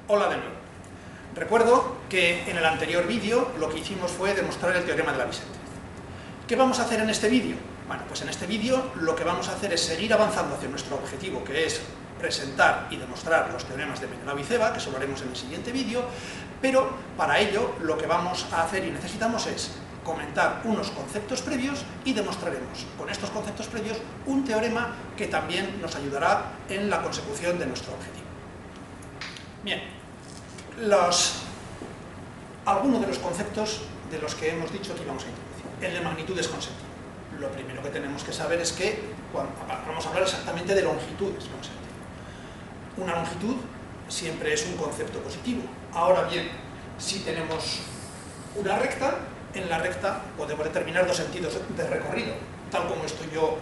Hola de nuevo. Recuerdo que en el anterior vídeo lo que hicimos fue demostrar el teorema de la bisectriz. ¿Qué vamos a hacer en este vídeo? Bueno, pues en este vídeo lo que vamos a hacer es seguir avanzando hacia nuestro objetivo, que es presentar y demostrar los teoremas de Menelao y Ceva, que eso lo haremos en el siguiente vídeo, pero para ello lo que vamos a hacer y necesitamos es comentar unos conceptos previos y demostraremos con estos conceptos previos un teorema que también nos ayudará en la consecución de nuestro objetivo. Bien, algunos de los conceptos de los que hemos dicho que íbamos a introducir. El de magnitudes con sentido. Lo primero que tenemos que saber es que vamos a hablar exactamente de longitudes con sentido. Una longitud siempre es un concepto positivo. Ahora bien, si tenemos una recta, en la recta podemos determinar dos sentidos de recorrido, tal como estoy yo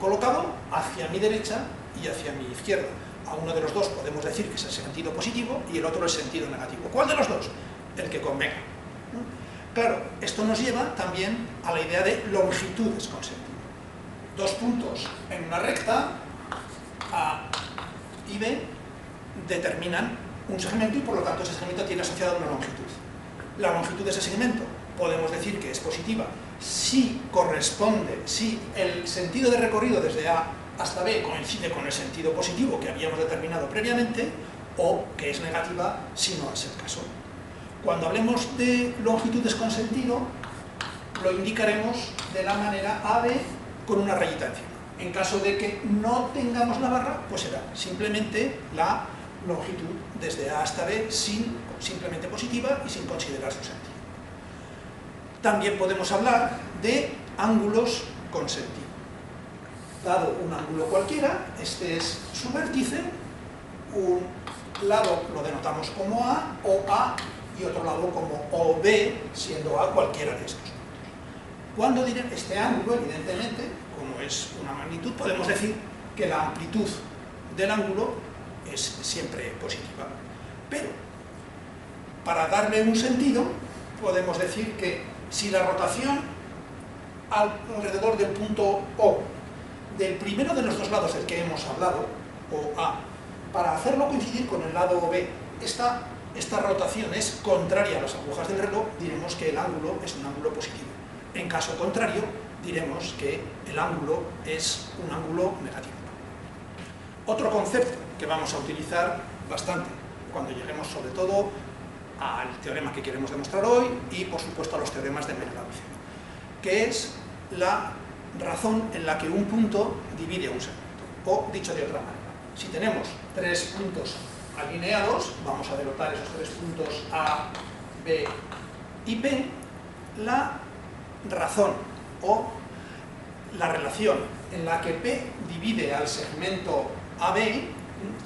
colocado, hacia mi derecha y hacia mi izquierda. A uno de los dos podemos decir que es el sentido positivo y el otro el sentido negativo. ¿Cuál de los dos? El que convenga. Claro, esto nos lleva también a la idea de longitudes con sentido. Dos puntos en una recta, A y B, determinan un segmento y por lo tanto ese segmento tiene asociada una longitud. La longitud de ese segmento podemos decir que es positiva si corresponde, si el sentido de recorrido desde A hasta B coincide con el sentido positivo que habíamos determinado previamente, o que es negativa si no es el caso. Cuando hablemos de longitudes con sentido, lo indicaremos de la manera AB con una rayita encima. En caso de que no tengamos la barra, pues será simplemente la longitud desde A hasta B simplemente positiva y sin considerar su sentido. También podemos hablar de ángulos con sentido. Dado un ángulo cualquiera, este es su vértice, un lado lo denotamos como A o A y otro lado como OB, siendo A cualquiera de estos puntos. Cuando diré este ángulo, evidentemente, como es una magnitud, podemos decir que la amplitud del ángulo es siempre positiva. Pero, para darle un sentido, podemos decir que si la rotación alrededor del punto O del primero de los dos lados del que hemos hablado, o A, para hacerlo coincidir con el lado B, esta rotación es contraria a las agujas del reloj, diremos que el ángulo es un ángulo positivo. En caso contrario, diremos que el ángulo es un ángulo negativo. Otro concepto que vamos a utilizar bastante cuando lleguemos sobre todo al teorema que queremos demostrar hoy y por supuesto a los teoremas de Menelao y Ceva, que es la razón en la que un punto divide un segmento. O, dicho de otra manera, si tenemos tres puntos alineados, vamos a denotar esos tres puntos A, B y P, la razón o la relación en la que P divide al segmento AB,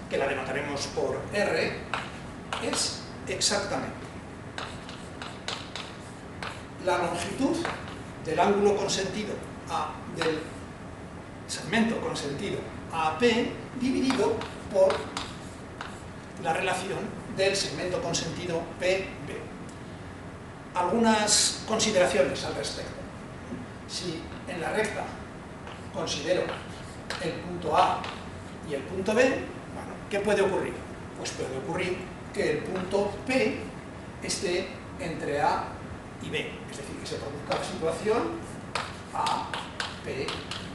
que la denotaremos por R, es exactamente la longitud del ángulo con sentido del segmento con sentido AP dividido por la relación del segmento con sentido PB. Algunas consideraciones al respecto. Si en la recta considero el punto A y el punto B, bueno, ¿qué puede ocurrir? Pues puede ocurrir que el punto P esté entre A y B, es decir, que se produzca la situación A, P,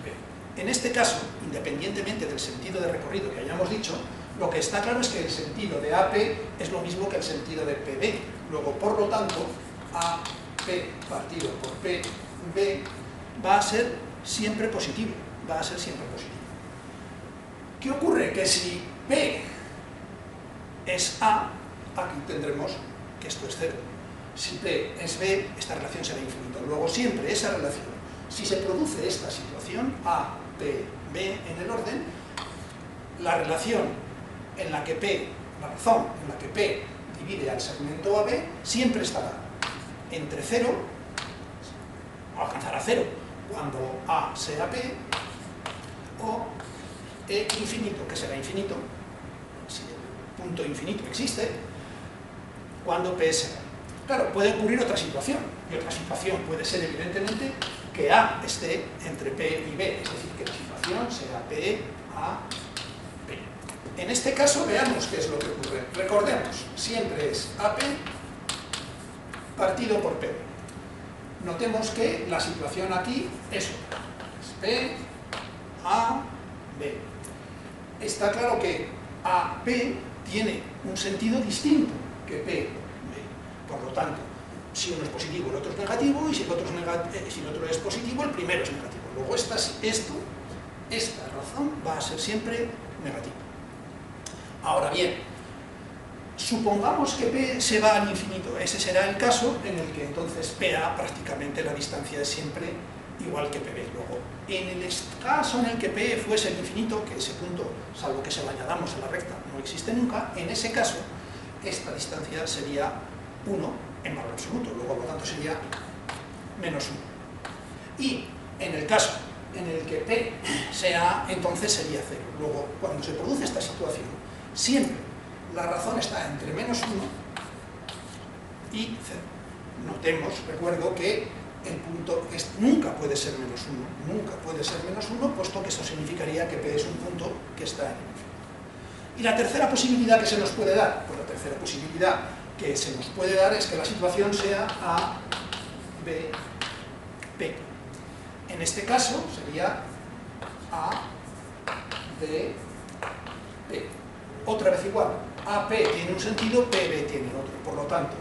B. En este caso, independientemente del sentido de recorrido que hayamos dicho, lo que está claro es que el sentido de AP es lo mismo que el sentido de PB. Luego, por lo tanto, AP partido por PB va a ser siempre positivo. Va a ser siempre positivo. ¿Qué ocurre? Que si P es A, aquí tendremos que esto es 0. Si P es B, esta relación será infinita. Luego, siempre esa relación, si se produce esta situación, A, P, B en el orden, la relación en la que P, la razón en la que P divide al segmento AB, siempre estará entre 0, o alcanzará 0 cuando A sea P, o E infinito, que será infinito, si el punto infinito existe, cuando P sea. Claro, puede ocurrir otra situación, y otra situación puede ser evidentemente que A esté entre P y B, es decir, que la situación sea P, A, B. En este caso, veamos qué es lo que ocurre. Recordemos, siempre es AP partido por PB. Notemos que la situación aquí es otra. Es P, A, B. Está claro que AP tiene un sentido distinto que P, B. Por lo tanto, si uno es positivo, el otro es negativo, y si el otro es positivo, el primero es negativo. Luego esta razón va a ser siempre negativa. Ahora bien, supongamos que P se va al infinito. Ese será el caso en el que entonces PA prácticamente la distancia es siempre igual que PB. Luego, en el caso en el que P fuese el infinito, que ese punto, salvo que se lo añadamos a la recta, no existe nunca, en ese caso, esta distancia sería 1 en valor absoluto. Luego, por lo tanto, sería menos 1. Y en el caso en el que P sea A, entonces sería 0. Luego, cuando se produce esta situación, siempre la razón está entre menos 1 y 0. Notemos, recuerdo, que el punto nunca puede ser menos 1, nunca puede ser menos 1, puesto que eso significaría que P es un punto que está en el infinito. Y la tercera posibilidad que se nos puede dar, pues la tercera posibilidad que se nos puede dar es que la situación sea A, B, P. En este caso sería A, B, P. Otra vez igual, AP tiene un sentido, PB tiene otro. Por lo tanto,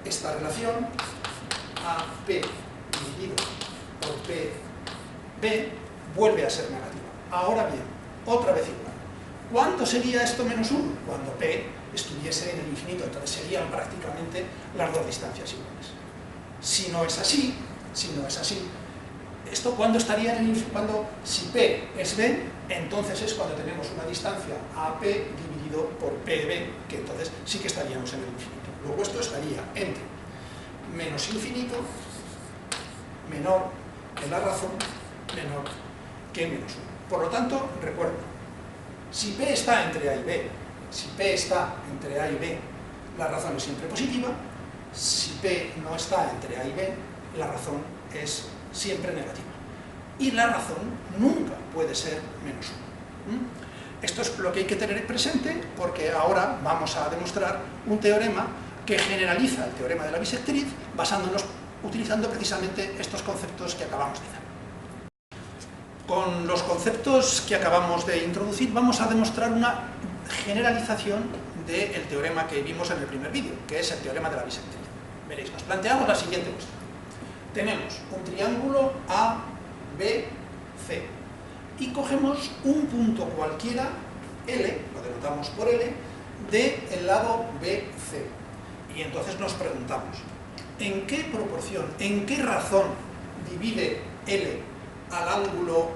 esta relación AP dividido por PB vuelve a ser negativa. Ahora bien, otra vez igual. ¿Cuándo sería esto menos 1? Cuando P estuviese en el infinito, entonces serían prácticamente las dos distancias iguales. Si no es así, ¿esto cuándo estaría en el infinito? Si P es B, entonces es cuando tenemos una distancia AP dividido por PB, que entonces sí que estaríamos en el infinito. Luego esto estaría entre menos infinito, menor que la razón, menor que menos 1. Por lo tanto, recuerdo, si P está entre A y B, la razón es siempre positiva. Si P no está entre A y B, la razón es siempre negativa. Y la razón nunca puede ser menos 1. Esto es lo que hay que tener presente, porque ahora vamos a demostrar un teorema que generaliza el teorema de la bisectriz, utilizando precisamente estos conceptos que acabamos de dar. Con los conceptos que acabamos de introducir vamos a demostrar una generalización del teorema que vimos en el primer vídeo, que es el teorema de la bisectriz. Veréis, nos planteamos la siguiente cuestión. Tenemos un triángulo ABC y cogemos un punto cualquiera, L, lo denotamos por L, del lado BC. Y entonces nos preguntamos, ¿en qué proporción, en qué razón divide L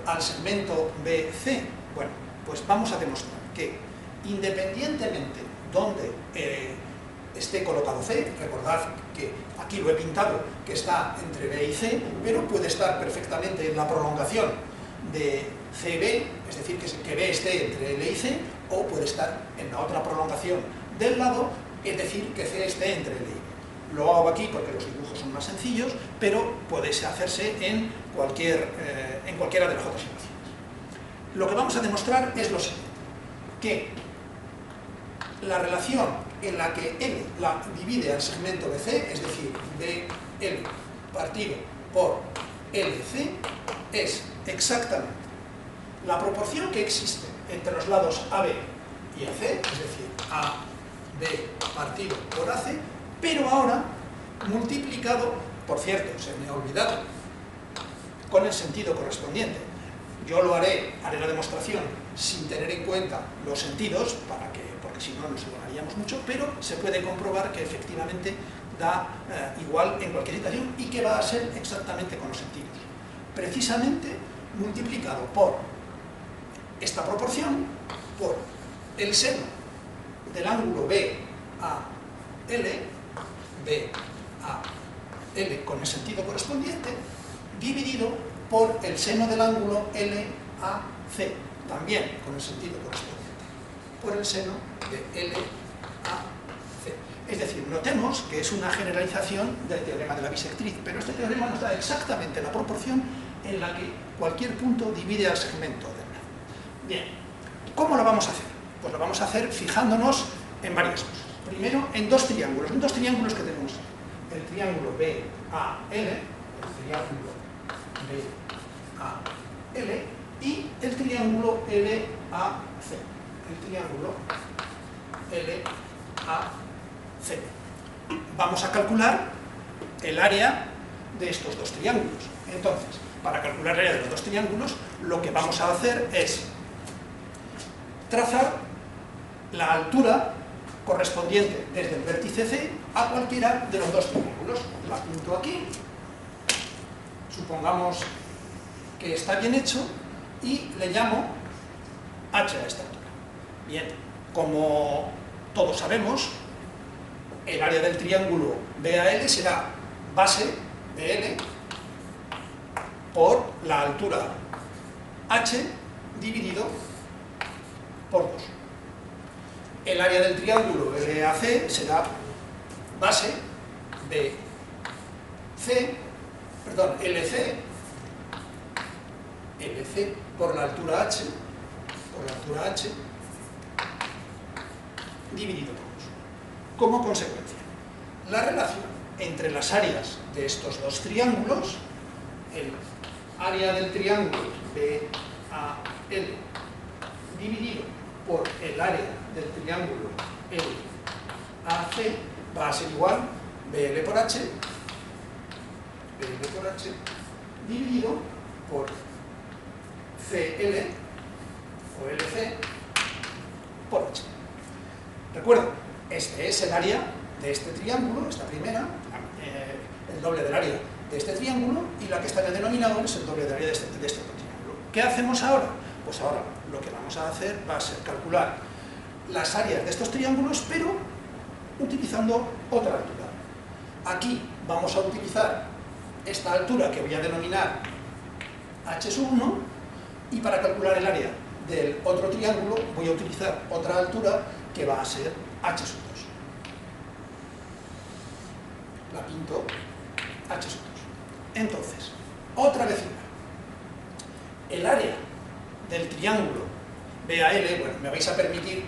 al segmento BC? Bueno, pues vamos a demostrar que independientemente donde esté colocado C, recordad que aquí lo he pintado que está entre B y C, pero puede estar perfectamente en la prolongación de CB, es decir, que B esté entre L y C, o puede estar en la otra prolongación del lado, es decir, que C esté entre L y B. Lo hago aquí porque los dibujos son más sencillos, pero puede hacerse en cualquiera de las otras situaciones. Lo que vamos a demostrar es lo siguiente, que la relación en la que L divide al segmento BC, es decir, BL partido por LC, es exactamente la proporción que existe entre los lados AB y AC, es decir, AB partido por AC, pero ahora multiplicado, por cierto, se me ha olvidado, con el sentido correspondiente. Yo lo haré la demostración sin tener en cuenta los sentidos, porque si no nos demoraríamos mucho, pero se puede comprobar que efectivamente da igual en cualquier situación y que va a ser exactamente con los sentidos. Precisamente multiplicado por esta proporción, por el seno del ángulo BAL, BAL con el sentido correspondiente, dividido por el seno del ángulo LAC, también con el sentido correspondiente, por el seno de LAC. Es decir, notemos que es una generalización del teorema de la bisectriz, pero este teorema nos da exactamente la proporción en la que cualquier punto divide al segmento del lado. Bien, ¿cómo lo vamos a hacer? Pues lo vamos a hacer fijándonos en varias cosas. Primero, en dos triángulos. En dos triángulos que tenemos. El triángulo BAL, y el triángulo LAC. El triángulo LAC. Vamos a calcular el área de estos dos triángulos. Entonces, para calcular el área de los dos triángulos, lo que vamos a hacer es trazar la altura correspondiente desde el vértice C a cualquiera de los dos triángulos. La pinto aquí, supongamos que está bien hecho, y le llamo H a esta altura. Bien, como todos sabemos, el área del triángulo BAL será base BL por la altura H dividido por 2. El área del triángulo LAC será base LC por la altura H dividido por 2. Como consecuencia, la relación entre las áreas de estos dos triángulos, el área del triángulo BAL dividido por el área del triángulo LAC va a ser igual BL por H dividido por CL o LC por H. Recuerda, este es el área de este triángulo, esta primera, el doble del área de este triángulo, y la que está en el denominador es el doble del área de este otro triángulo. ¿Qué hacemos ahora? Pues ahora lo que vamos a hacer va a ser calcular las áreas de estos triángulos, pero utilizando otra altura. Aquí vamos a utilizar esta altura que voy a denominar H1, y para calcular el área del otro triángulo voy a utilizar otra altura que va a ser H2. La pinto H2. Entonces, otra vez igual. El área del triángulo BAL, bueno, me vais a permitir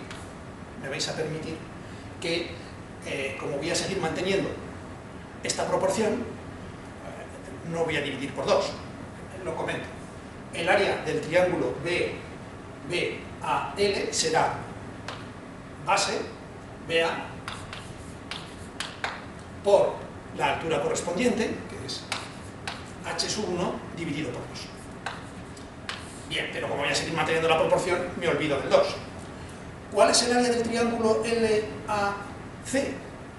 que, como voy a seguir manteniendo esta proporción, no voy a dividir por 2, lo comento. El área del triángulo BAL será base BA por la altura correspondiente, que es H1 dividido por 2. Bien, pero como voy a seguir manteniendo la proporción, me olvido del 2. ¿Cuál es el área del triángulo LAC?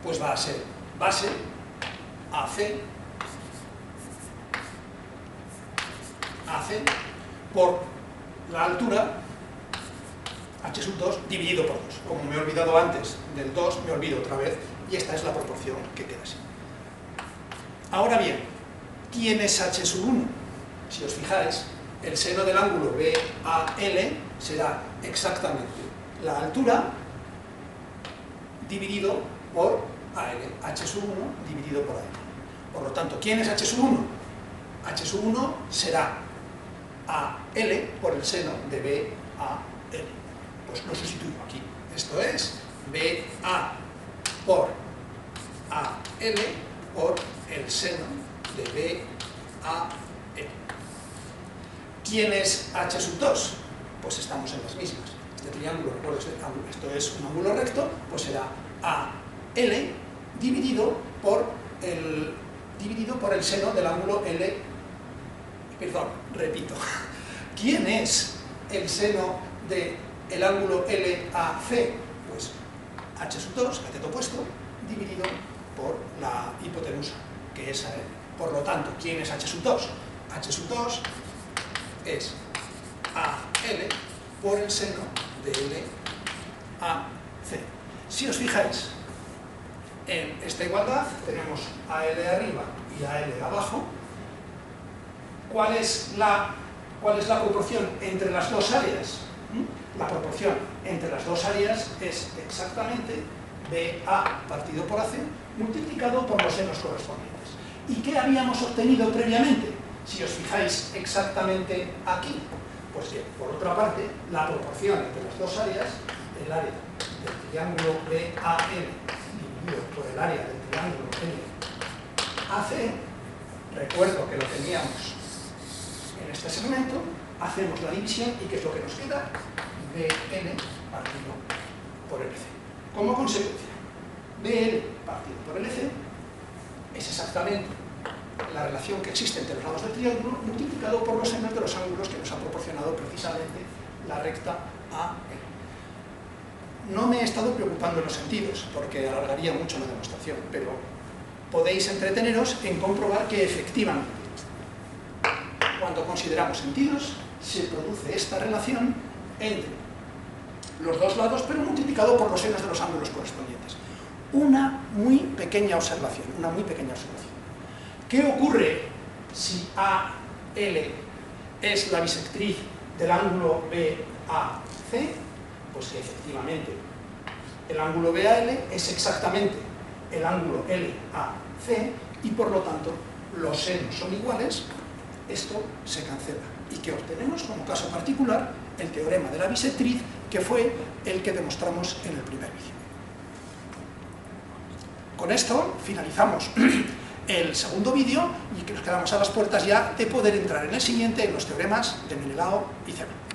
Pues va a ser base AC por la altura H2 dividido por 2. Como me he olvidado antes del 2, me olvido otra vez, y esta es la proporción que queda así. Ahora bien, ¿quién es H1? Si os fijáis, el seno del ángulo BAL será exactamente la altura dividido por AL, H1 dividido por AL. Por lo tanto, ¿quién es H1? H1 será AL por el seno de BAL. Pues lo sustituyo aquí. Esto es BA por AL por el seno de BAL. ¿Quién es H2? Pues estamos en las mismas. Este triángulo, recuerdo, esto es un ángulo recto, pues será AL dividido por el seno del ángulo L. Perdón, repito. ¿Quién es el seno del ángulo LAC? Pues H2, cateto opuesto, dividido por la hipotenusa, que es AL. Por lo tanto, ¿quién es H2? H2 es AL por el seno de LAC. Si os fijáis, en esta igualdad tenemos AL arriba y AL abajo. ¿Cuál es la proporción entre las dos áreas? La proporción entre las dos áreas es exactamente BA partido por AC multiplicado por los senos correspondientes. ¿Y qué habíamos obtenido previamente? Si os fijáis exactamente aquí, pues que por otra parte la proporción entre las dos áreas el área del triángulo BAN dividido por el área del triángulo LAC, recuerdo que lo teníamos en este segmento, hacemos la división y ¿qué es lo que nos queda? BN partido por LC. Como consecuencia, BN partido por LC es exactamente la relación que existe entre los lados del triángulo multiplicado por los senos de los ángulos que nos ha proporcionado precisamente la recta AN. No me he estado preocupando en los sentidos, porque alargaría mucho la demostración, pero podéis entreteneros en comprobar que efectivamente, cuando consideramos sentidos, se produce esta relación entre los dos lados, pero multiplicado por los senos de los ángulos correspondientes. Una muy pequeña observación, ¿Qué ocurre si AL es la bisectriz del ángulo BAC? Pues que efectivamente el ángulo BAL es exactamente el ángulo LAC y por lo tanto los senos son iguales, esto se cancela. Y que obtenemos como caso particular el teorema de la bisectriz, que fue el que demostramos en el primer vídeo. Con esto finalizamos el segundo vídeo y que nos quedamos a las puertas ya de poder entrar en el siguiente en los teoremas de Menelao y Ceban.